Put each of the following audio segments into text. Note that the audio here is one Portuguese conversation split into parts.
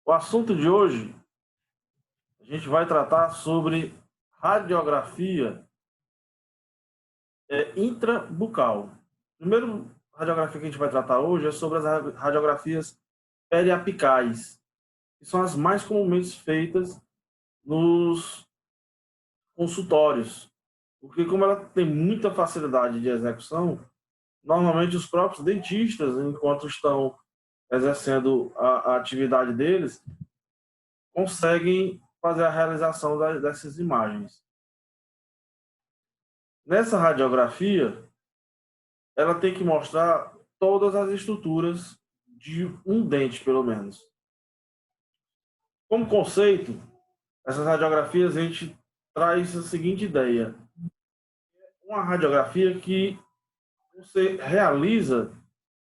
O assunto de hoje, a gente vai tratar sobre radiografia intrabucal. Primeiro radiografia que a gente vai tratar hoje é sobre as radiografias periapicais, que são as mais comumente feitas nos consultórios, porque como ela tem muita facilidade de execução, normalmente os próprios dentistas, enquanto estão exercendo a atividade deles, conseguem fazer a realização dessas imagens. Nessa radiografia, ela tem que mostrar todas as estruturas de um dente, pelo menos. Como conceito, essas radiografias a gente traz a seguinte ideia: uma radiografia que você realiza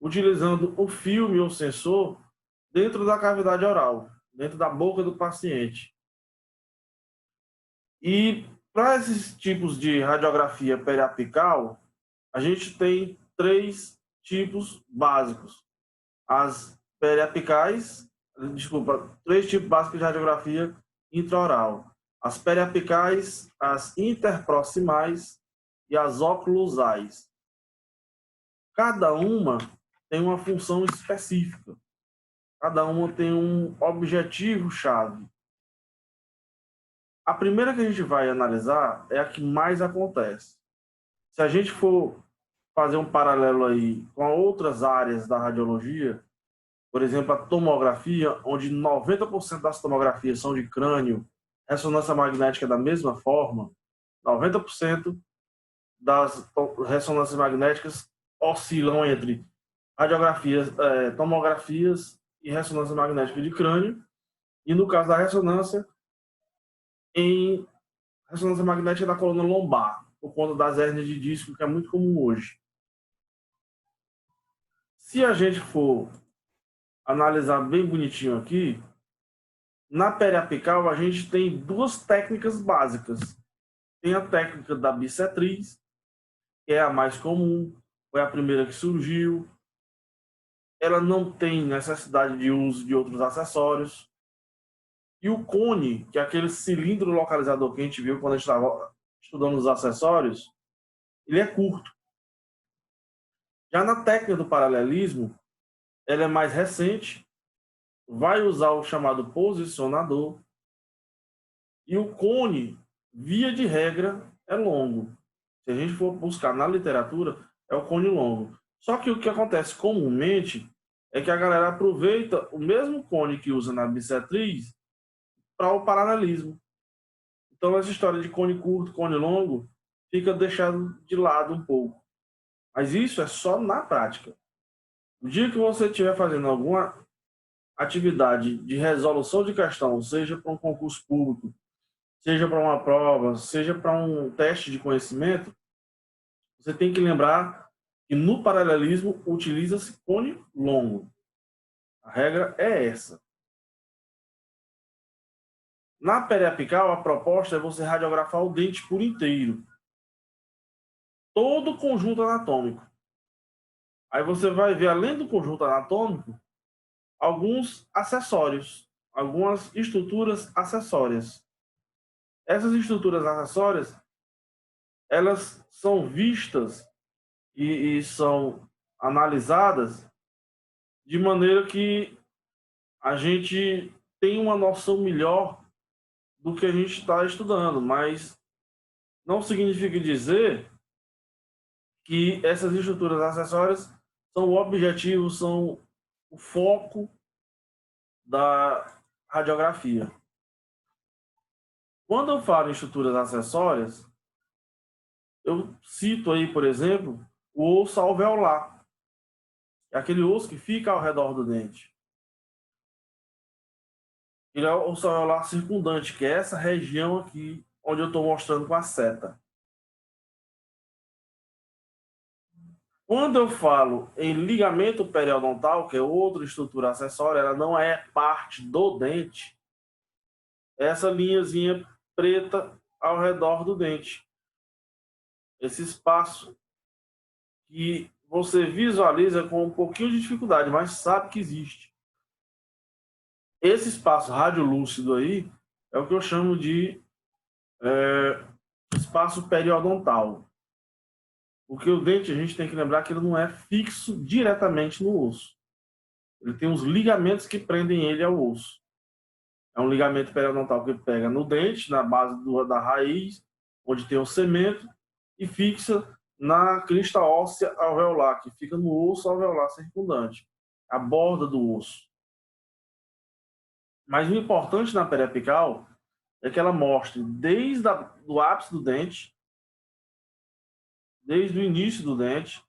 utilizando o filme ou sensor dentro da cavidade oral, dentro da boca do paciente. E para esses tipos de radiografia periapical, a gente tem três tipos básicos. As periapicais, desculpa, três tipos básicos de radiografia intraoral. As periapicais, as interproximais e as oclusais. Cada uma tem uma função específica. Cada uma tem um objetivo-chave. A primeira que a gente vai analisar é a que mais acontece. Se a gente for fazer um paralelo aí com outras áreas da radiologia, por exemplo, a tomografia, onde 90% das tomografias são de crânio, ressonância magnética da mesma forma, 90% das ressonâncias magnéticas oscilam entre radiografias, tomografias e ressonância magnética de crânio, e no caso da ressonância, em ressonância magnética da coluna lombar, por conta das hérnias de disco, que é muito comum hoje. Se a gente for analisar bem bonitinho aqui, na periapical a gente tem duas técnicas básicas. Tem a técnica da bissetriz, que é a mais comum, foi a primeira que surgiu. Ela não tem necessidade de uso de outros acessórios. E o cone, que é aquele cilindro localizador que a gente viu quando a gente estava estudando os acessórios, ele é curto. Já na técnica do paralelismo, ela é mais recente, vai usar o chamado posicionador, e o cone, via de regra, é longo. Se a gente for buscar na literatura, é o cone longo. Só que o que acontece comumente é que a galera aproveita o mesmo cone que usa na bissetriz para o paralelismo. Então, essa história de cone curto, cone longo, fica deixado de lado um pouco. Mas isso é só na prática. O dia que você estiver fazendo alguma atividade de resolução de questão, seja para um concurso público, seja para uma prova, seja para um teste de conhecimento, você tem que lembrar que no paralelismo utiliza-se cone longo. A regra é essa. Na periapical, a proposta é você radiografar o dente por inteiro. Todo o conjunto anatômico. Aí você vai ver, além do conjunto anatômico, alguns acessórios, algumas estruturas acessórias. Essas estruturas acessórias, elas são vistas e são analisadas de maneira que a gente tem uma noção melhor do que a gente está estudando, mas não significa dizer que essas estruturas acessórias são o objetivo, são o foco da radiografia. Quando eu falo em estruturas acessórias, eu cito aí, por exemplo, o osso alveolar. É aquele osso que fica ao redor do dente. Ele é o osso alveolar circundante, que é essa região aqui, onde eu estou mostrando com a seta. Quando eu falo em ligamento periodontal, que é outra estrutura acessória, ela não é parte do dente, é essa linhazinha preta ao redor do dente. Esse espaço que você visualiza com um pouquinho de dificuldade, mas sabe que existe. Esse espaço radiolúcido aí é o que eu chamo de espaço periodontal. Porque o dente, a gente tem que lembrar que ele não é fixo diretamente no osso. Ele tem uns ligamentos que prendem ele ao osso. É um ligamento periodontal que pega no dente, na base da raiz, onde tem o cemento, e fixa na crista óssea alveolar, que fica no osso alveolar circundante, a borda do osso. Mas o importante na periapical é que ela mostre desde o ápice do dente, desde o início do dente,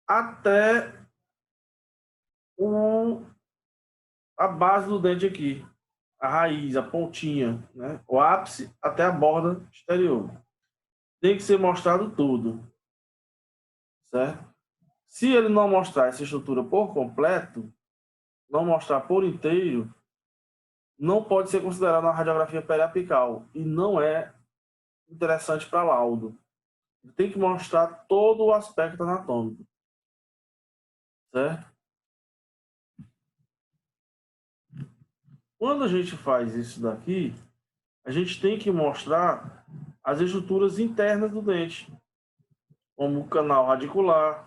até a base do dente aqui, a raiz, a pontinha, né? O ápice até a borda exterior. Tem que ser mostrado tudo, certo? Se ele não mostrar essa estrutura por completo, não mostrar por inteiro, não pode ser considerado uma radiografia periapical e não é interessante para laudo. Tem que mostrar todo o aspecto anatômico, certo? Quando a gente faz isso daqui, a gente tem que mostrar as estruturas internas do dente, como o canal radicular,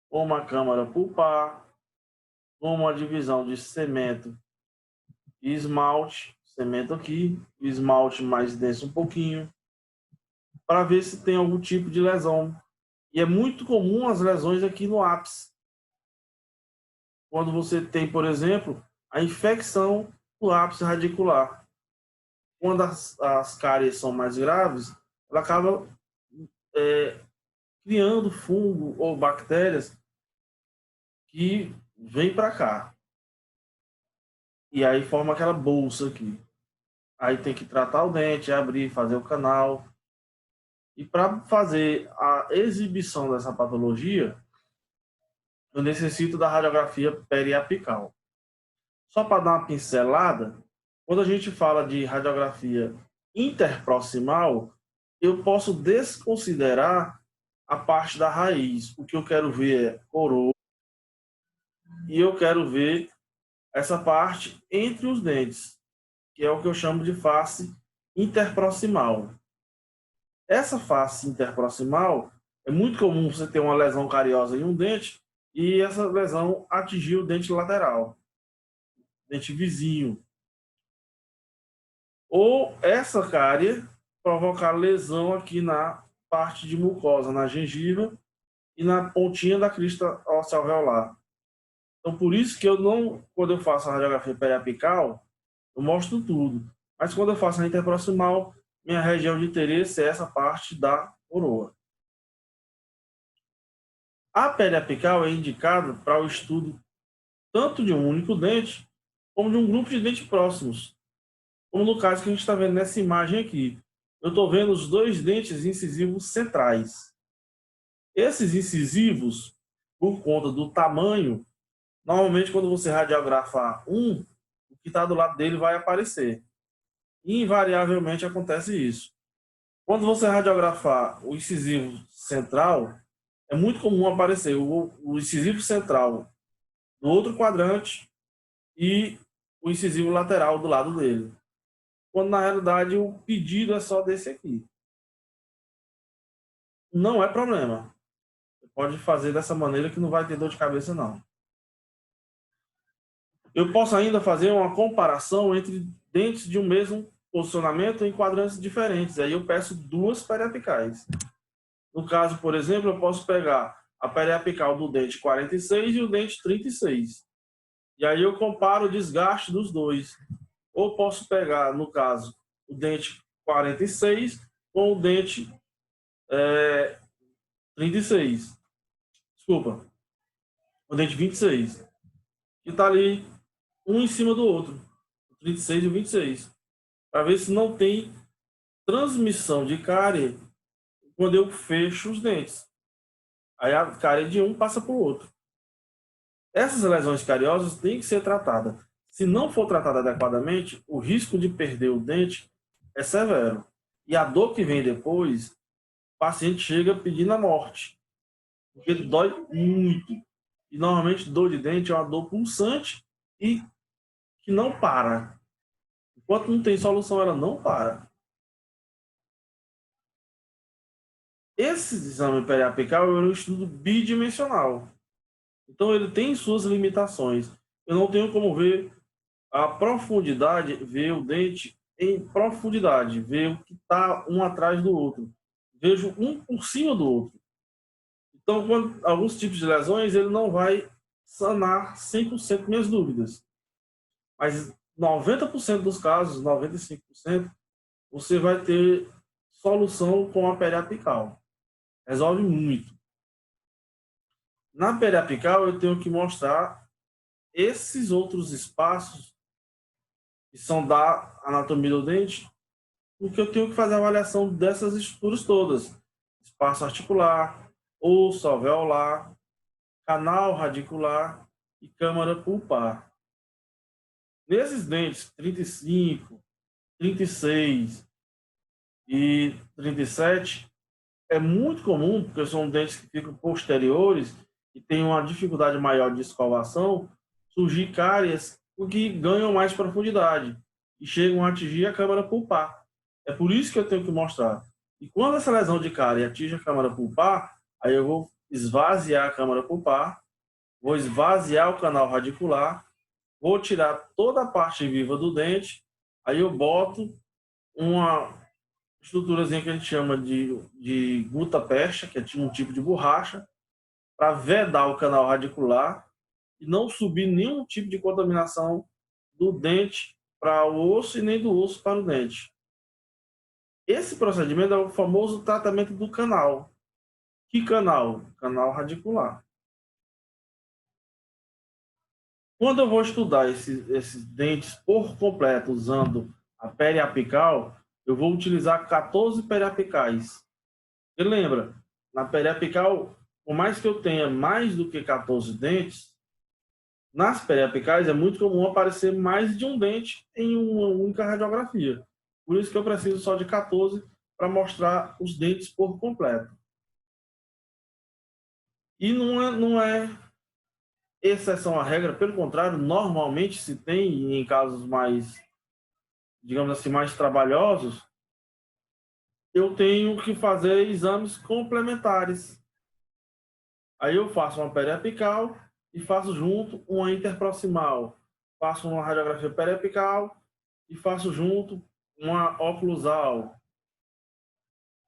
como a câmara pulpar, como a divisão de cemento e esmalte, cemento aqui, esmalte mais denso um pouquinho, para ver se tem algum tipo de lesão. E é muito comum as lesões aqui no ápice. Quando você tem, por exemplo, a infecção do ápice radicular. Quando as cáries são mais graves, ela acaba criando fungo ou bactérias que vêm para cá. E aí forma aquela bolsa aqui. Aí tem que tratar o dente, abrir, fazer o canal. E para fazer a exibição dessa patologia, eu necessito da radiografia periapical. Só para dar uma pincelada, quando a gente fala de radiografia interproximal, eu posso desconsiderar a parte da raiz. O que eu quero ver é coroa e eu quero ver essa parte entre os dentes, que é o que eu chamo de face interproximal. Essa face interproximal é muito comum você ter uma lesão cariosa em um dente e essa lesão atingir o dente lateral, dente vizinho. Ou essa cárie provocar lesão aqui na parte de mucosa, na gengiva e na pontinha da crista óssea alveolar. Então, por isso que eu não, quando eu faço a radiografia periapical, eu mostro tudo. Mas quando eu faço a interproximal, minha região de interesse é essa parte da coroa. A periapical é indicada para o estudo tanto de um único dente, como de um grupo de dentes próximos. Como no caso que a gente está vendo nessa imagem aqui. Eu estou vendo os dois dentes incisivos centrais. Esses incisivos, por conta do tamanho, normalmente quando você radiografar um, o que está do lado dele vai aparecer. E invariavelmente acontece isso. Quando você radiografar o incisivo central, é muito comum aparecer o incisivo central do outro quadrante e o incisivo lateral do lado dele. Quando na realidade o pedido é só desse aqui. Não é problema. Você pode fazer dessa maneira que não vai ter dor de cabeça, não. Eu posso ainda fazer uma comparação entre dentes de um mesmo posicionamento em quadrantes diferentes. Aí eu peço duas periapicais. No caso, por exemplo, eu posso pegar a periapical do dente 46 e o dente 36. E aí eu comparo o desgaste dos dois. Ou posso pegar, no caso, o dente 46 com o dente 36. Desculpa, o dente 26. Que está ali um em cima do outro. O 36 e o 26. Para ver se não tem transmissão de cárie quando eu fecho os dentes. Aí a cárie de um passa para o outro. Essas lesões cariosas têm que ser tratadas. Se não for tratada adequadamente, o risco de perder o dente é severo. E a dor que vem depois, o paciente chega pedindo a morte. Porque dói muito. E normalmente dor de dente é uma dor pulsante e que não para. Enquanto não tem solução, ela não para. Esse exame periapical é um estudo bidimensional. Então, ele tem suas limitações. Eu não tenho como ver a profundidade, ver o dente em profundidade, ver o que está um atrás do outro. Vejo um por cima do outro. Então, quando, alguns tipos de lesões, ele não vai sanar 100% minhas dúvidas. Mas 90% dos casos, 95%, você vai ter solução com a periapical. Resolve muito. Na periapical, eu tenho que mostrar esses outros espaços que são da anatomia do dente, porque eu tenho que fazer a avaliação dessas estruturas todas. Espaço articular, osso alveolar, canal radicular e câmara pulpar. Nesses dentes 35, 36 e 37, é muito comum, porque são dentes que ficam posteriores e têm uma dificuldade maior de escovação, surgir cárias que ganham mais profundidade e chegam a atingir a câmara pulpar. É por isso que eu tenho que mostrar. E quando essa lesão de cárie atinge a câmara pulpar, aí eu vou esvaziar a câmara pulpar, vou esvaziar o canal radicular, vou tirar toda a parte viva do dente, aí eu boto uma estruturazinha que a gente chama de gutta-percha, que é um tipo de borracha, para vedar o canal radicular e não subir nenhum tipo de contaminação do dente para o osso e nem do osso para o dente. Esse procedimento é o famoso tratamento do canal. Que canal? Canal radicular. Quando eu vou estudar esses dentes por completo usando a periapical, eu vou utilizar 14 periapicais. E lembra, na periapical, por mais que eu tenha mais do que 14 dentes, nas periapicais é muito comum aparecer mais de um dente em uma única radiografia. Por isso que eu preciso só de 14 para mostrar os dentes por completo. E não é exceção à regra, pelo contrário, normalmente se tem, em casos mais, digamos assim, mais trabalhosos, eu tenho que fazer exames complementares. Aí eu faço uma periapical e faço junto uma interproximal. Faço uma radiografia periapical e faço junto uma oclusal.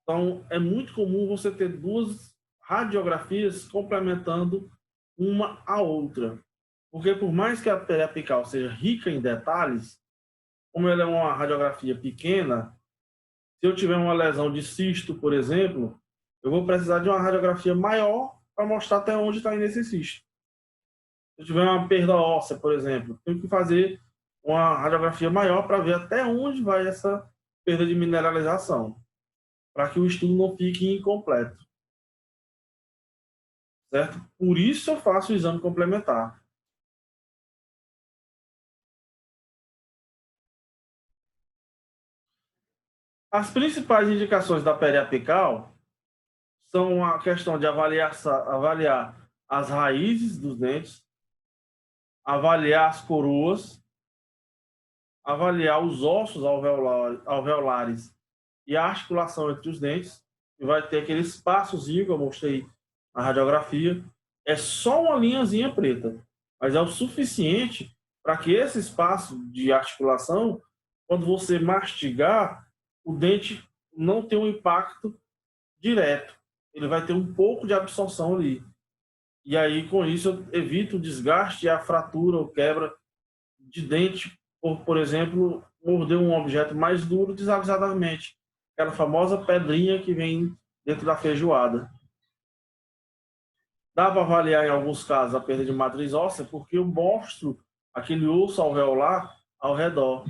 Então, é muito comum você ter duas radiografias complementando uma a outra. Porque por mais que a periapical seja rica em detalhes, como ela é uma radiografia pequena, se eu tiver uma lesão de cisto, por exemplo, eu vou precisar de uma radiografia maior para mostrar até onde está indo esse cisto. Se eu tiver uma perda óssea, por exemplo, tenho que fazer uma radiografia maior para ver até onde vai essa perda de mineralização, para que o estudo não fique incompleto. Certo? Por isso eu faço o exame complementar. As principais indicações da periapical são a questão de avaliar as raízes dos dentes, avaliar as coroas, avaliar os ossos alveolares e a articulação entre os dentes, e vai ter aquele espaçozinho que eu mostrei na radiografia. É só uma linhazinha preta, mas é o suficiente para que esse espaço de articulação, quando você mastigar, o dente não tenha um impacto direto. Ele vai ter um pouco de absorção ali. E aí, com isso, eu evito o desgaste e a fratura ou quebra de dente por exemplo, morder um objeto mais duro desavisadamente. Aquela famosa pedrinha que vem dentro da feijoada. Dá para avaliar, em alguns casos, a perda de matriz óssea, porque eu mostro aquele osso alveolar ao redor.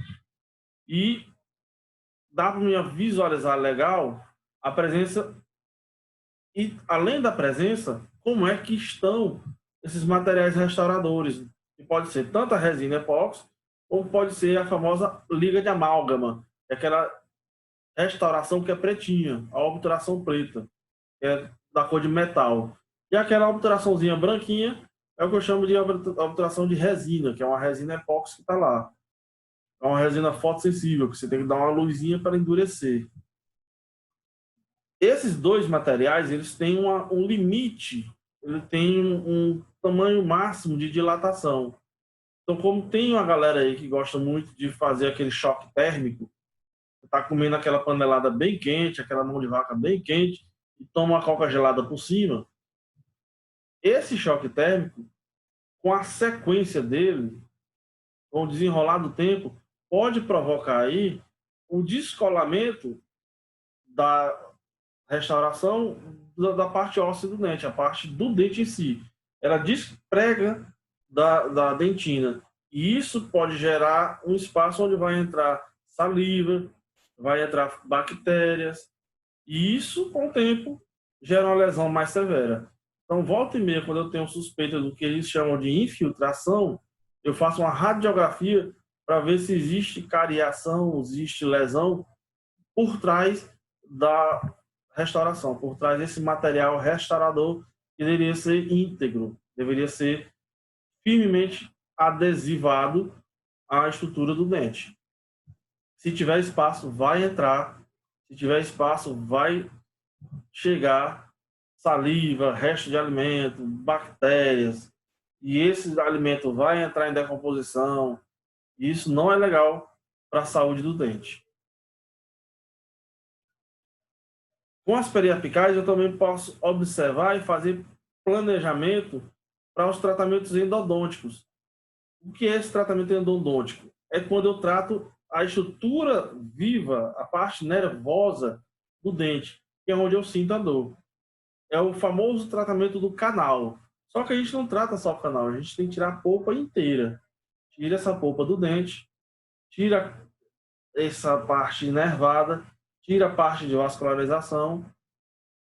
E dá para me visualizar legal a presença e, além da presença, como é que estão esses materiais restauradores. Que pode ser tanto a resina epóxi, como pode ser a famosa liga de amálgama, que é aquela restauração que é pretinha, a obturação preta, que é da cor de metal. E aquela obturaçãozinha branquinha É o que eu chamo de obturação de resina, que é uma resina epóxi que está lá. É uma resina fotossensível, que você tem que dar uma luzinha para endurecer. Esses dois materiais, eles têm um limite, ele tem um tamanho máximo de dilatação. Então, como tem uma galera aí que gosta muito de fazer aquele choque térmico, tá comendo aquela panelada bem quente, aquela mão de vaca bem quente, e toma uma coca gelada por cima, esse choque térmico, com a sequência dele, com o desenrolar do tempo, pode provocar aí o descolamento da restauração da parte óssea do dente, a parte do dente em si. Ela desprega da dentina. E isso pode gerar um espaço onde vai entrar saliva, vai entrar bactérias, e isso, com o tempo, gera uma lesão mais severa. Então, volta e meia, quando eu tenho suspeita do que eles chamam de infiltração, eu faço uma radiografia para ver se existe cariação, existe lesão por trás da restauração, por trás desse material restaurador que deveria ser íntegro, deveria ser firmemente adesivado à estrutura do dente. Se tiver espaço, vai entrar. Se tiver espaço, vai chegar saliva, resto de alimento, bactérias, e esse alimento vai entrar em decomposição. E isso não é legal para a saúde do dente. Com as periapicais, eu também posso observar e fazer planejamento para os tratamentos endodônticos. O que é esse tratamento endodôntico? É quando eu trato a estrutura viva, a parte nervosa do dente, que é onde eu sinto a dor. É o famoso tratamento do canal. Só que a gente não trata só o canal, a gente tem que tirar a polpa inteira. Tira essa polpa do dente, tira essa parte nervada, tira a parte de vascularização.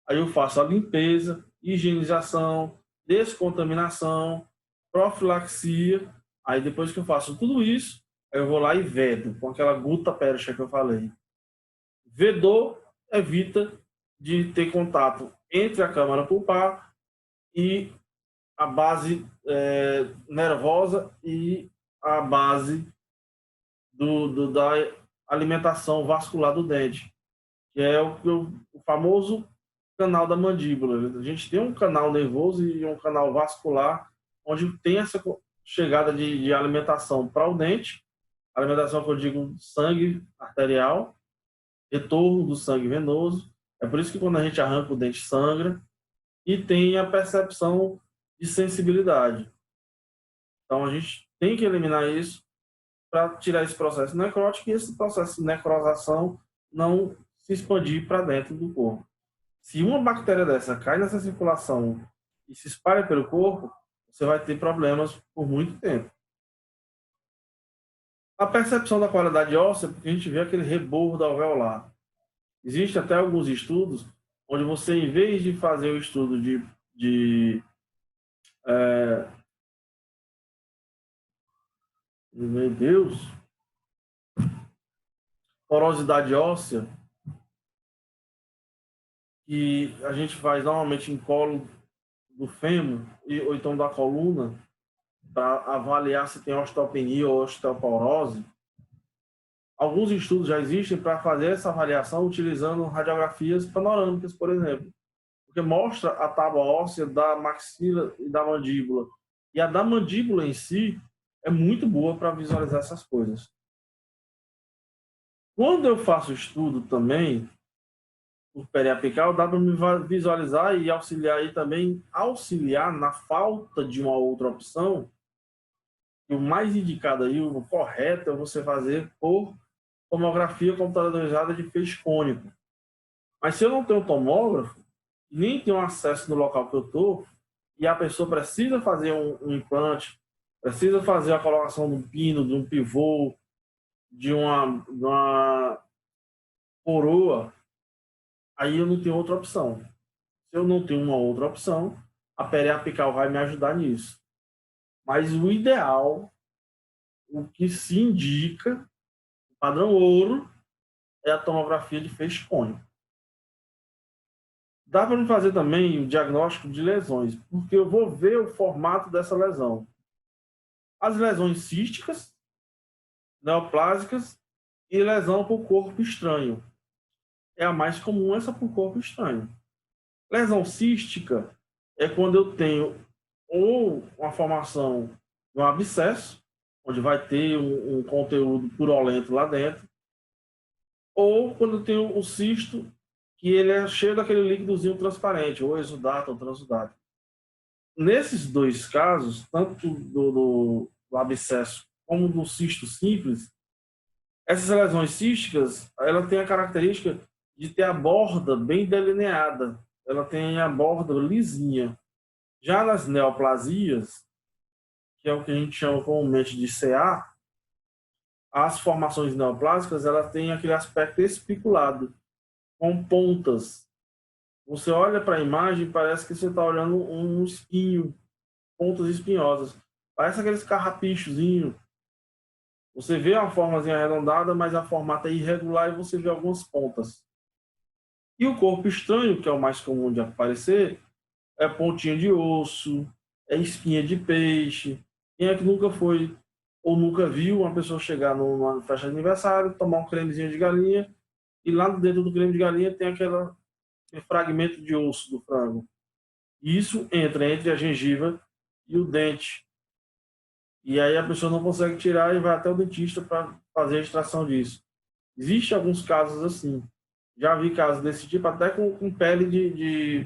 Aí eu faço a limpeza, higienização, descontaminação, profilaxia. Aí depois que eu faço tudo isso, eu vou lá e vedo, com aquela guta percha que eu falei. Vedou evita de ter contato entre a câmara pulpar e a base nervosa e a base da alimentação vascular do dente, que é o famoso canal da mandíbula. A gente tem um canal nervoso e um canal vascular, onde tem essa chegada de alimentação para o dente, alimentação que eu digo sangue arterial, retorno do sangue venoso. É por isso que quando a gente arranca o dente sangra, e tem a percepção de sensibilidade. Então a gente tem que eliminar isso para tirar esse processo necrótico e esse processo de necrosação não se expandir para dentro do corpo. Se uma bactéria dessa cai nessa circulação e se espalha pelo corpo, você vai ter problemas por muito tempo. A percepção da qualidade óssea, porque a gente vê aquele rebordo alveolar. Existem até alguns estudos onde você, em vez de fazer o estudo meu Deus, porosidade óssea, que a gente faz normalmente em colo do fêmur ou então da coluna, para avaliar se tem osteopenia ou osteoporose. Alguns estudos já existem para fazer essa avaliação utilizando radiografias panorâmicas, por exemplo, porque mostra a tábua óssea da maxila e da mandíbula. E a da mandíbula em si é muito boa para visualizar essas coisas. Quando eu faço estudo também, por periapical, dá para me visualizar e auxiliar aí também, auxiliar na falta de uma outra opção. E o mais indicado aí, o correto, é você fazer por tomografia computadorizada de feixe cônico. Mas se eu não tenho tomógrafo, nem tenho acesso no local que eu estou, e a pessoa precisa fazer um implante, precisa fazer a colocação de um pino, de um pivô, de uma coroa, aí eu não tenho outra opção. Se eu não tenho uma outra opção, a periapical vai me ajudar nisso. Mas o ideal, o que se indica, o padrão ouro, é a tomografia de feixe cônico. Dá para fazer também o diagnóstico de lesões, porque eu vou ver o formato dessa lesão. As lesões císticas, neoplásicas e lesão por corpo estranho. É a mais comum, essa por corpo estranho. Lesão cística é quando eu tenho ou uma formação de um abscesso, onde vai ter um conteúdo purulento lá dentro, ou quando eu tenho o cisto, que ele é cheio daquele líquidozinho transparente, ou exudato ou transudato. Nesses dois casos, tanto do abscesso como do cisto simples, essas lesões císticas, ela tem a característica de ter a borda bem delineada, ela tem a borda lisinha. Já nas neoplasias, que é o que a gente chama comumente de CA, as formações neoplásicas, ela tem aquele aspecto espiculado, com pontas. Você olha para a imagem, parece que você está olhando um espinho, pontas espinhosas. Parece aqueles carrapichozinhos. Você vê uma formazinha arredondada, mas a formato é irregular e você vê algumas pontas. E o corpo estranho, que é o mais comum de aparecer, é pontinha de osso, é espinha de peixe. Quem é que nunca foi ou nunca viu uma pessoa chegar numa festa de aniversário, tomar um cremezinho de galinha e lá dentro do creme de galinha tem aquele fragmento de osso do frango. E isso entra entre a gengiva e o dente. E aí a pessoa não consegue tirar e vai até o dentista para fazer a extração disso. Existem alguns casos assim. Já vi casos desse tipo, até com pele de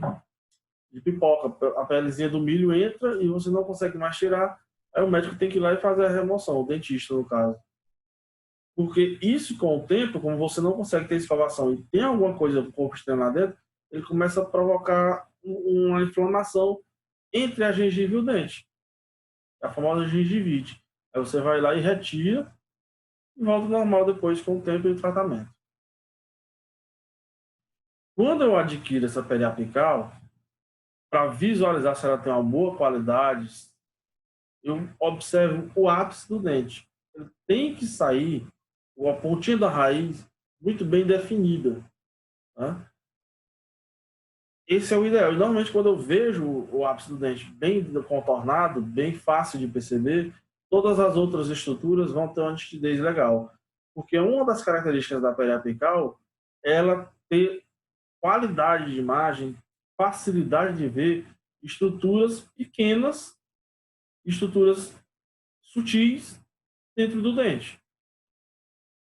pipoca. A pelezinha do milho entra e você não consegue mais tirar. Aí o médico tem que ir lá e fazer a remoção, o dentista, no caso. Porque isso, com o tempo, como você não consegue ter escovação e tem alguma coisa do corpo externo lá dentro, ele começa a provocar uma inflamação entre a gengiva e o dente. A famosa gengivite. Aí você vai lá e retira e volta ao normal depois com o tempo e o tratamento. Quando eu adquiro essa pele apical, para visualizar se ela tem uma boa qualidade, eu observo o ápice do dente. Ele tem que sair, a pontinha da raiz, muito bem definida. Né? Esse é o ideal. E, normalmente, quando eu vejo o ápice do dente bem contornado, bem fácil de perceber, todas as outras estruturas vão ter uma nitidez legal. Porque uma das características da pele apical é ela ter qualidade de imagem, facilidade de ver estruturas pequenas, estruturas sutis dentro do dente.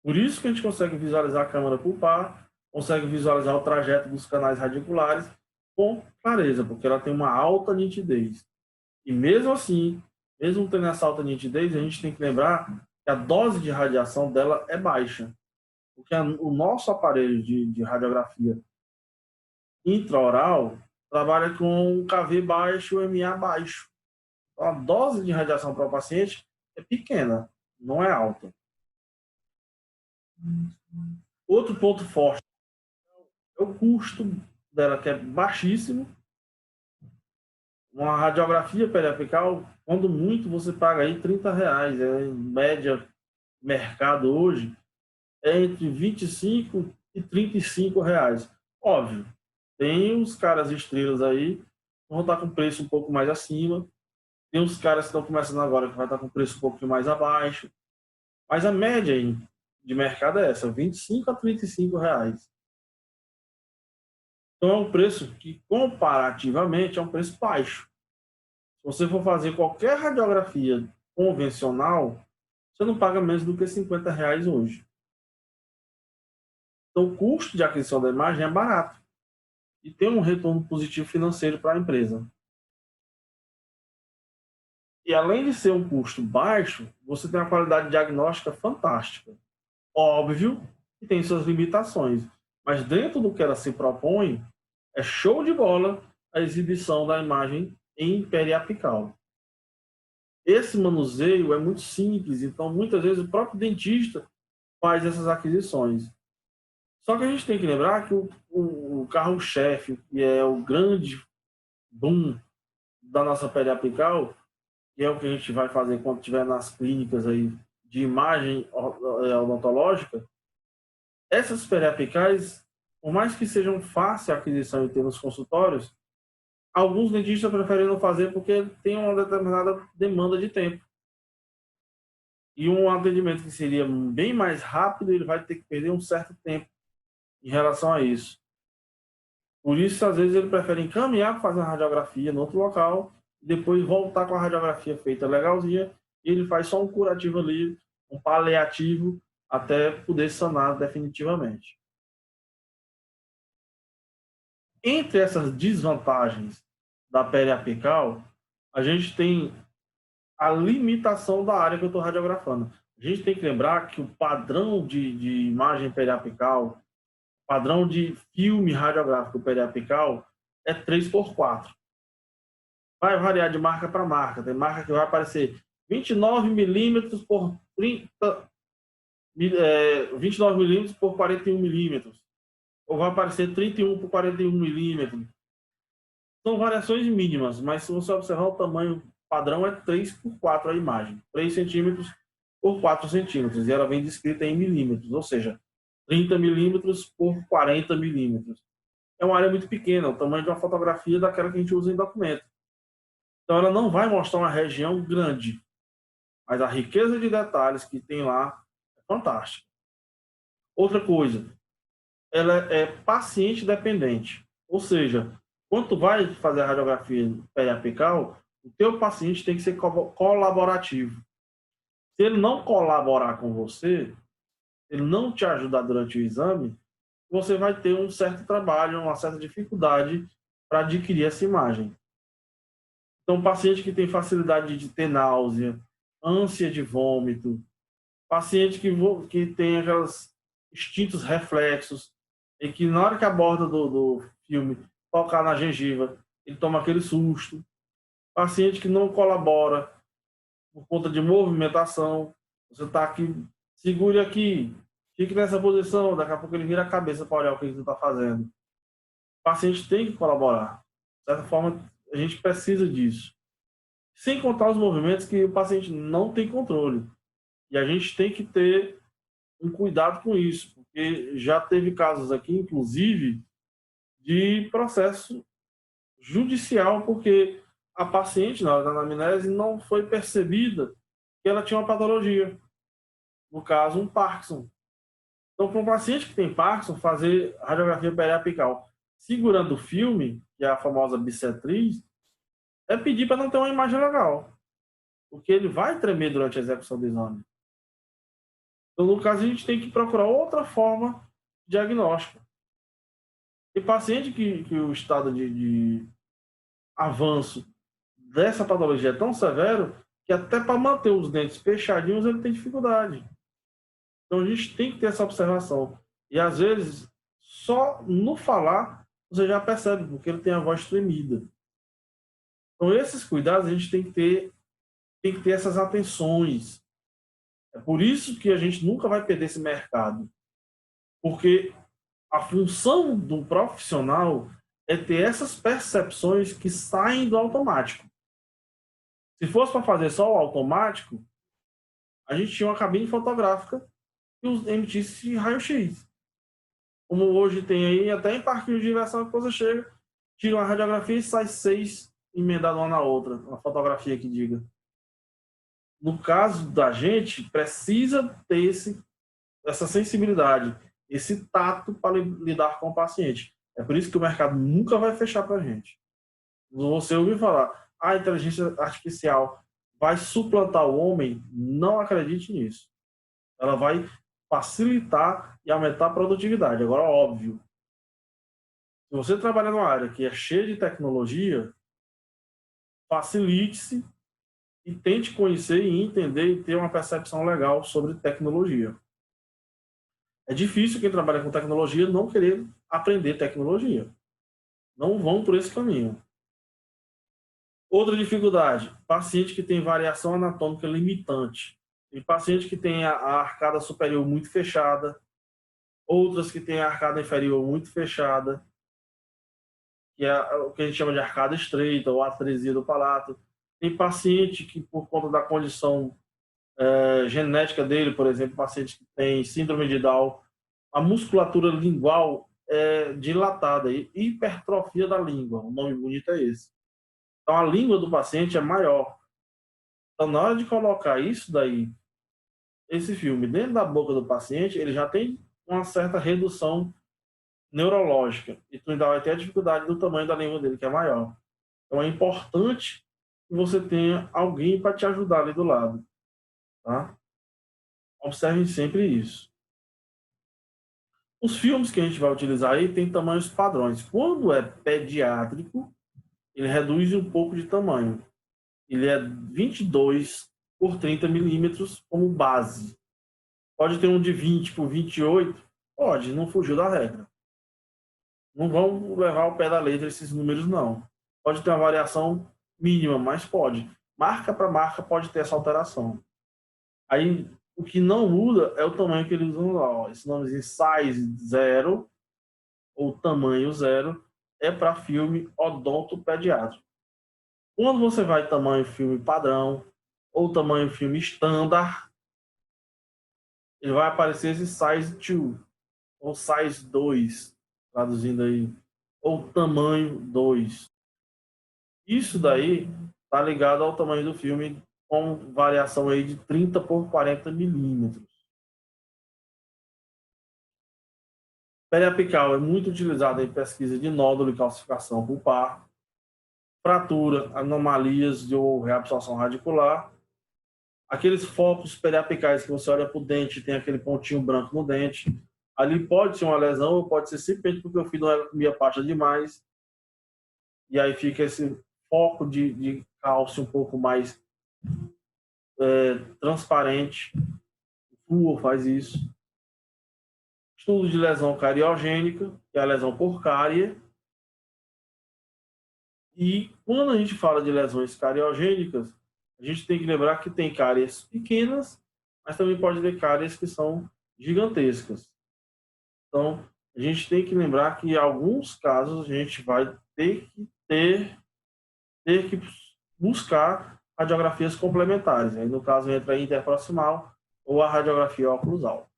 Por isso que a gente consegue visualizar a câmara pulpar, consegue visualizar o trajeto dos canais radiculares com clareza, porque ela tem uma alta nitidez. E mesmo assim, mesmo tendo essa alta nitidez, a gente tem que lembrar que a dose de radiação dela é baixa. Porque o nosso aparelho de radiografia intraoral trabalha com um KV baixo e um MA baixo. Então, a dose de radiação para o paciente é pequena, não é alta. Outro ponto forte é o custo dela, que é baixíssimo. Uma radiografia periapical, quando muito, você paga aí R$ 30. Em média, mercado hoje, é entre 25 e R$ 35. Óbvio, tem os caras estrelas aí que vão estar com preço um pouco mais acima. Tem os caras que estão começando agora que vai estar com preço um pouco mais abaixo. Mas a média aí de mercado é essa, 25 a R$ 35. Então é um preço que, comparativamente, é um preço baixo. Se você for fazer qualquer radiografia convencional, você não paga menos do que R$ 50 hoje. Então o custo de aquisição da imagem é barato e tem um retorno positivo financeiro para a empresa. E além de ser um custo baixo, você tem uma qualidade diagnóstica fantástica. Óbvio que tem suas limitações, mas dentro do que ela se propõe, é show de bola a exibição da imagem em periapical. Esse manuseio é muito simples, então muitas vezes o próprio dentista faz essas aquisições. Só que a gente tem que lembrar que o carro-chefe, que é o grande boom da nossa periapical, que é o que a gente vai fazer quando estiver nas clínicas aí de imagem odontológica, essas periapicais por mais que sejam fácil a aquisição e ter nos consultórios, alguns dentistas preferem não fazer porque tem uma determinada demanda de tempo. E um atendimento que seria bem mais rápido, ele vai ter que perder um certo tempo em relação a isso. Por isso, às vezes, ele prefere encaminhar para fazer uma radiografia no outro local, depois voltar com a radiografia feita legalzinha, e ele faz só um curativo ali, um paliativo, até poder sanar definitivamente. Entre essas desvantagens da periapical, a gente tem a limitação da área que eu estou radiografando. A gente tem que lembrar que o padrão de imagem periapical, padrão de filme radiográfico periapical é 3x4. Vai variar de marca para marca. Tem marca que vai aparecer 29 milímetros por 29 milímetros por 41 milímetros. Ou vai aparecer 31 por 41 milímetros. São variações mínimas, mas se você observar o tamanho padrão é 3x4 a imagem. 3 centímetros por 4 centímetros. E ela vem descrita em milímetros, ou seja, 30 milímetros por 40 milímetros. É uma área muito pequena, o tamanho de uma fotografia daquela que a gente usa em documento. Então, ela não vai mostrar uma região grande, mas a riqueza de detalhes que tem lá é fantástica. Outra coisa, ela é paciente dependente, ou seja, quando tu vai fazer a radiografia periapical, o teu paciente tem que ser colaborativo. Se ele não colaborar com você, ele não te ajudar durante o exame, você vai ter um certo trabalho, uma certa dificuldade para adquirir essa imagem. Então, paciente que tem facilidade de ter náusea, ânsia de vômito, paciente que tem aqueles instintos reflexos, e que na hora que a borda do filme tocar na gengiva, ele toma aquele susto. Paciente que não colabora por conta de movimentação, você está aqui, segure aqui, fique nessa posição, daqui a pouco ele vira a cabeça para olhar o que você está fazendo. O paciente tem que colaborar. De certa forma, a gente precisa disso. Sem contar os movimentos que o paciente não tem controle. E a gente tem que ter um cuidado com isso, porque já teve casos aqui, inclusive, de processo judicial, porque a paciente, na hora da anamnese, não foi percebida que ela tinha uma patologia. No caso, um Parkinson. Então, para um paciente que tem Parkinson, fazer radiografia periapical segurando o filme, que é a famosa bissetriz, é pedir para não ter uma imagem legal, porque ele vai tremer durante a execução do exame. Então, no caso, a gente tem que procurar outra forma de diagnóstico. E paciente que o estado de avanço dessa patologia é tão severo que até para manter os dentes fechadinhos ele tem dificuldade. Então, a gente tem que ter essa observação. E, às vezes, só no falar, você já percebe, porque ele tem a voz tremida. Então, esses cuidados a gente tem que ter essas atenções. É por isso que a gente nunca vai perder esse mercado. Porque a função do profissional é ter essas percepções que saem do automático. Se fosse para fazer só o automático, a gente tinha uma cabine fotográfica e os emitisse raio-x. Como hoje tem aí, até em parquinhos de diversão, a coisa chega, tira uma radiografia e sai 6 emendadas uma na outra, uma fotografia que diga. No caso da gente, precisa ter essa sensibilidade, esse tato para lidar com o paciente. É por isso que o mercado nunca vai fechar para a gente. Você ouviu falar, a inteligência artificial vai suplantar o homem? Não acredite nisso. Ela vai facilitar e aumentar a produtividade. Agora, óbvio, se você trabalha numa área que é cheia de tecnologia, facilite-se e tente conhecer e entender e ter uma percepção legal sobre tecnologia. É difícil quem trabalha com tecnologia não querer aprender tecnologia. Não vão por esse caminho. Outra dificuldade, paciente que tem variação anatômica limitante. Tem paciente que tem a arcada superior muito fechada, outras que têm a arcada inferior muito fechada, que é o que a gente chama de arcada estreita ou atresia do palato. Tem paciente que, por conta da condição genética dele, por exemplo, paciente que tem síndrome de Down, a musculatura lingual dilatada, hipertrofia da língua. O nome bonito é esse. Então, a língua do paciente é maior. Então, na hora de colocar isso daí, esse filme, dentro da boca do paciente, ele já tem uma certa redução neurológica. E tu ainda vai ter a dificuldade do tamanho da língua dele, que é maior. Então, é importante que você tenha alguém para te ajudar ali do lado. Tá? Observem sempre isso. Os filmes que a gente vai utilizar aí tem tamanhos padrões. Quando é pediátrico, ele reduz um pouco de tamanho. Ele é 22 por 30 milímetros como base. Pode ter um de 20 por 28? Pode, não fugiu da regra. Não vão levar ao pé da letra esses números, não. Pode ter uma variação mínima, mas pode. Marca para marca pode ter essa alteração. Aí, o que não muda é o tamanho que eles usam lá. Ó. Esse nomezinho size 0 ou tamanho 0 é para filme odontopediátrico. Quando você vai tamanho filme padrão ou tamanho filme standard, ele vai aparecer esse size 2 ou size 2, traduzindo aí, ou tamanho 2. Isso daí está ligado ao tamanho do filme com variação aí de 30 por 40 milímetros. Periapical é muito utilizado em pesquisa de nódulo e calcificação pulpar, fratura, anomalias de reabsorção radicular, aqueles focos periapicais que você olha para o dente e tem aquele pontinho branco no dente, ali pode ser uma lesão ou pode ser simplesmente porque o filho não comia pasta demais e aí fica esse foco de cálcio um pouco mais transparente. O flúor faz isso. Estudo de lesão cariogênica, que é a lesão por cárie. E quando a gente fala de lesões cariogênicas, a gente tem que lembrar que tem cáries pequenas, mas também pode ter cáries que são gigantescas. Então, a gente tem que lembrar que em alguns casos a gente vai ter que buscar radiografias complementares. Aí, no caso, entra a interproximal ou a radiografia oclusal.